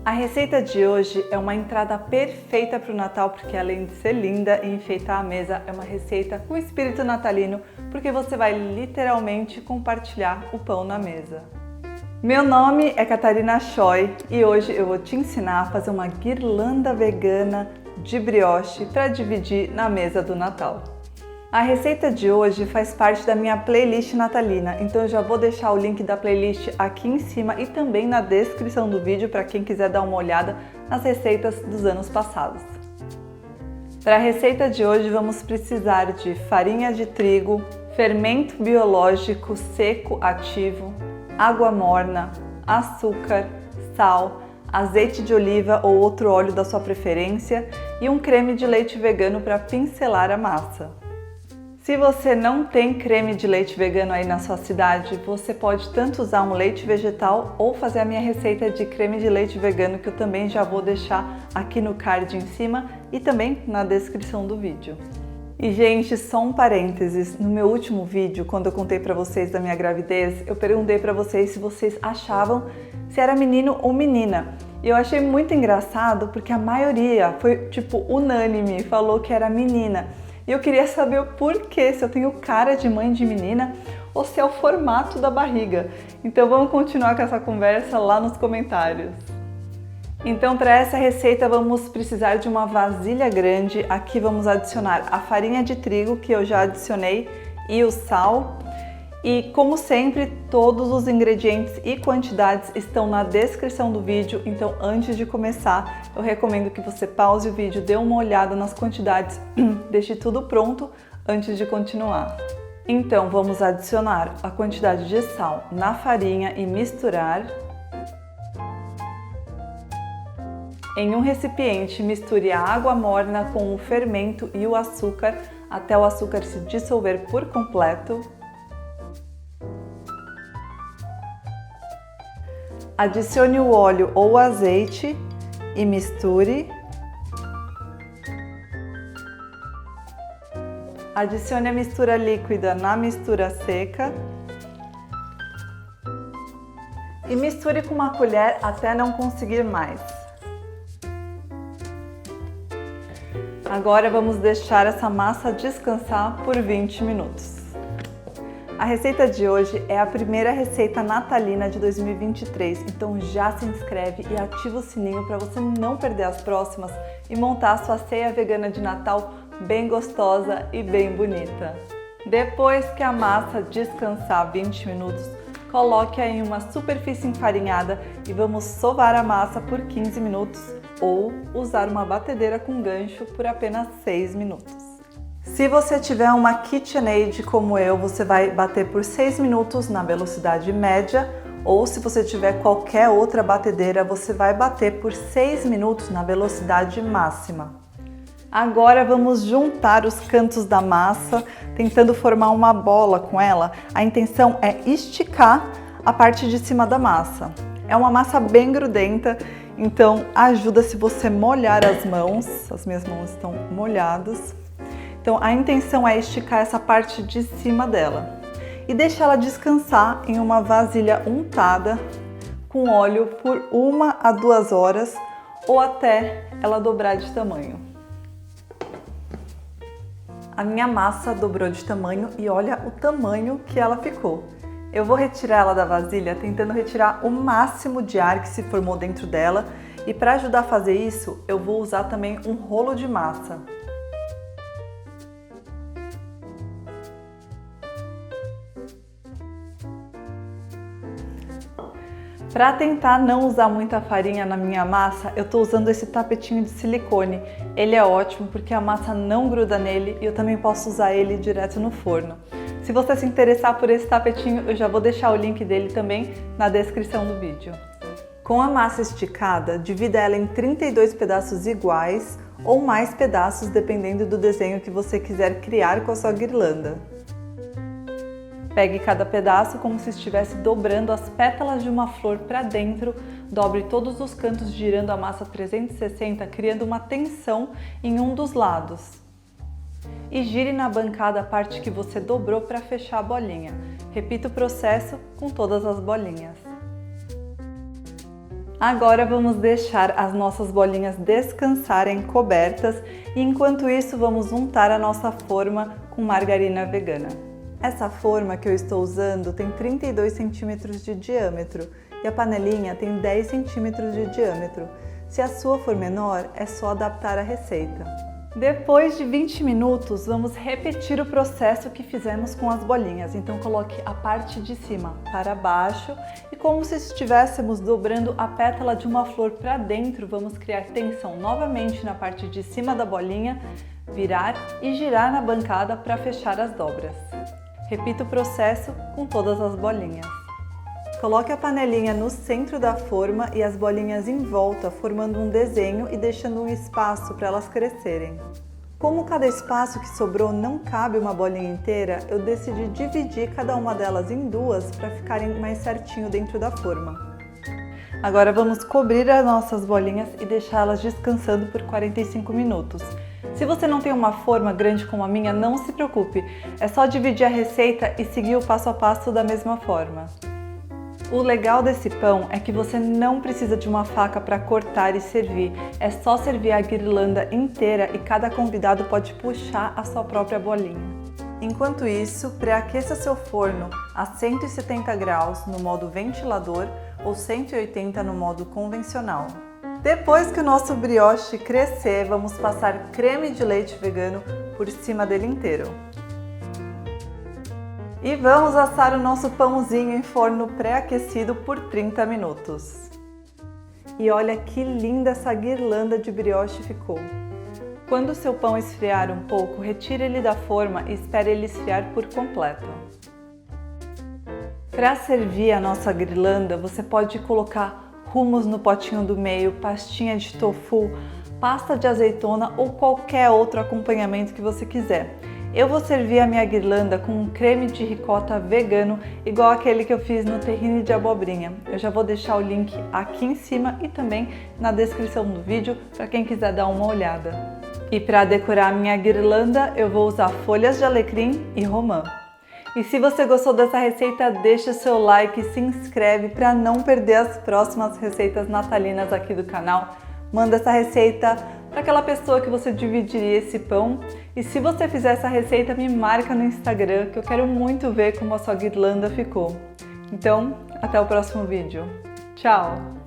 A receita de hoje é uma entrada perfeita para o Natal, porque além de ser linda e enfeitar a mesa, é uma receita com espírito natalino, porque você vai literalmente compartilhar o pão na mesa. Meu nome é Catarina Choi e hoje eu vou te ensinar a fazer uma guirlanda vegana de brioche para dividir na mesa do Natal. A receita de hoje faz parte da minha playlist natalina, então eu já vou deixar o link da playlist aqui em cima e também na descrição do vídeo para quem quiser dar uma olhada nas receitas dos anos passados. Para a receita de hoje vamos precisar de farinha de trigo, fermento biológico seco ativo, água morna, açúcar, sal, azeite de oliva ou outro óleo da sua preferência e um creme de leite vegano para pincelar a massa. Se você não tem creme de leite vegano aí na sua cidade, você pode tanto usar um leite vegetal ou fazer a minha receita de creme de leite vegano, que eu também já vou deixar aqui no card em cima e também na descrição do vídeo. E gente, só um parênteses, no meu último vídeo, quando eu contei pra vocês da minha gravidez, eu perguntei pra vocês se vocês achavam se era menino ou menina. E eu achei muito engraçado porque a maioria foi tipo unânime, falou que era menina. E eu queria saber o porquê, se eu tenho cara de mãe de menina ou se é o formato da barriga. Então vamos continuar com essa conversa lá nos comentários. Então para essa receita vamos precisar de uma vasilha grande. Aqui vamos adicionar a farinha de trigo que eu já adicionei e o sal. E como sempre, todos os ingredientes e quantidades estão na descrição do vídeo, então antes de começar, eu recomendo que você pause o vídeo, dê uma olhada nas quantidades, deixe tudo pronto antes de continuar. Então vamos adicionar a quantidade de sal na farinha e misturar. Em um recipiente, misture a água morna com o fermento e o açúcar até o açúcar se dissolver por completo. Adicione o óleo ou azeite e misture. Adicione a mistura líquida na mistura seca. E misture com uma colher até não conseguir mais. Agora vamos deixar essa massa descansar por 20 minutos. A receita de hoje é a primeira receita natalina de 2023, então já se inscreve e ativa o sininho para você não perder as próximas e montar a sua ceia vegana de Natal bem gostosa e bem bonita. Depois que a massa descansar 20 minutos, coloque-a em uma superfície enfarinhada e vamos sovar a massa por 15 minutos ou usar uma batedeira com gancho por apenas 6 minutos. Se você tiver uma KitchenAid como eu, você vai bater por 6 minutos na velocidade média, ou se você tiver qualquer outra batedeira, você vai bater por 6 minutos na velocidade máxima. Agora vamos juntar os cantos da massa, tentando formar uma bola com ela. A intenção é esticar a parte de cima da massa. É uma massa bem grudenta, então ajuda se você molhar as mãos. As minhas mãos estão molhadas. Então a intenção é esticar essa parte de cima dela e deixar ela descansar em uma vasilha untada com óleo por 1 a 2 horas ou até ela dobrar de tamanho. A minha massa dobrou de tamanho e olha o tamanho que ela ficou. Eu vou retirar ela da vasilha tentando retirar o máximo de ar que se formou dentro dela e para ajudar a fazer isso eu vou usar também um rolo de massa. Para tentar não usar muita farinha na minha massa, eu estou usando esse tapetinho de silicone. Ele é ótimo porque a massa não gruda nele e eu também posso usar ele direto no forno. Se você se interessar por esse tapetinho, eu já vou deixar o link dele também na descrição do vídeo. Com a massa esticada, divida ela em 32 pedaços iguais ou mais pedaços, dependendo do desenho que você quiser criar com a sua guirlanda. Pegue cada pedaço como se estivesse dobrando as pétalas de uma flor para dentro, dobre todos os cantos girando a massa 360, criando uma tensão em um dos lados. E gire na bancada a parte que você dobrou para fechar a bolinha. Repita o processo com todas as bolinhas. Agora vamos deixar as nossas bolinhas descansarem cobertas e enquanto isso vamos untar a nossa forma com margarina vegana. Essa forma que eu estou usando tem 32 centímetros de diâmetro e a panelinha tem 10 centímetros de diâmetro. Se a sua for menor, é só adaptar a receita. Depois de 20 minutos, vamos repetir o processo que fizemos com as bolinhas. Então coloque a parte de cima para baixo e como se estivéssemos dobrando a pétala de uma flor para dentro, vamos criar tensão novamente na parte de cima da bolinha, virar e girar na bancada para fechar as dobras. Repita o processo com todas as bolinhas. Coloque a panelinha no centro da forma e as bolinhas em volta, formando um desenho e deixando um espaço para elas crescerem. Como cada espaço que sobrou não cabe uma bolinha inteira, eu decidi dividir cada uma delas em duas para ficarem mais certinho dentro da forma. Agora vamos cobrir as nossas bolinhas e deixá-las descansando por 45 minutos. Se você não tem uma forma grande como a minha, não se preocupe, é só dividir a receita e seguir o passo a passo da mesma forma. O legal desse pão é que você não precisa de uma faca para cortar e servir, é só servir a guirlanda inteira e cada convidado pode puxar a sua própria bolinha. Enquanto isso, pré-aqueça seu forno a 170 graus no modo ventilador ou 180 no modo convencional. Depois que o nosso brioche crescer, vamos passar creme de leite vegano por cima dele inteiro. E vamos assar o nosso pãozinho em forno pré-aquecido por 30 minutos. E olha que linda essa guirlanda de brioche ficou! Quando o seu pão esfriar um pouco, retire ele da forma e espere ele esfriar por completo. Para servir a nossa guirlanda, você pode colocar hummus no potinho do meio, pastinha de tofu, pasta de azeitona ou qualquer outro acompanhamento que você quiser. Eu vou servir a minha guirlanda com um creme de ricota vegano, igual aquele que eu fiz no terrine de abobrinha. Eu já vou deixar o link aqui em cima e também na descrição do vídeo para quem quiser dar uma olhada. E para decorar a minha guirlanda, eu vou usar folhas de alecrim e romã. E se você gostou dessa receita, deixa o seu like e se inscreve para não perder as próximas receitas natalinas aqui do canal. Manda essa receita para aquela pessoa que você dividiria esse pão. E se você fizer essa receita, me marca no Instagram, que eu quero muito ver como a sua guirlanda ficou. Então, até o próximo vídeo. Tchau!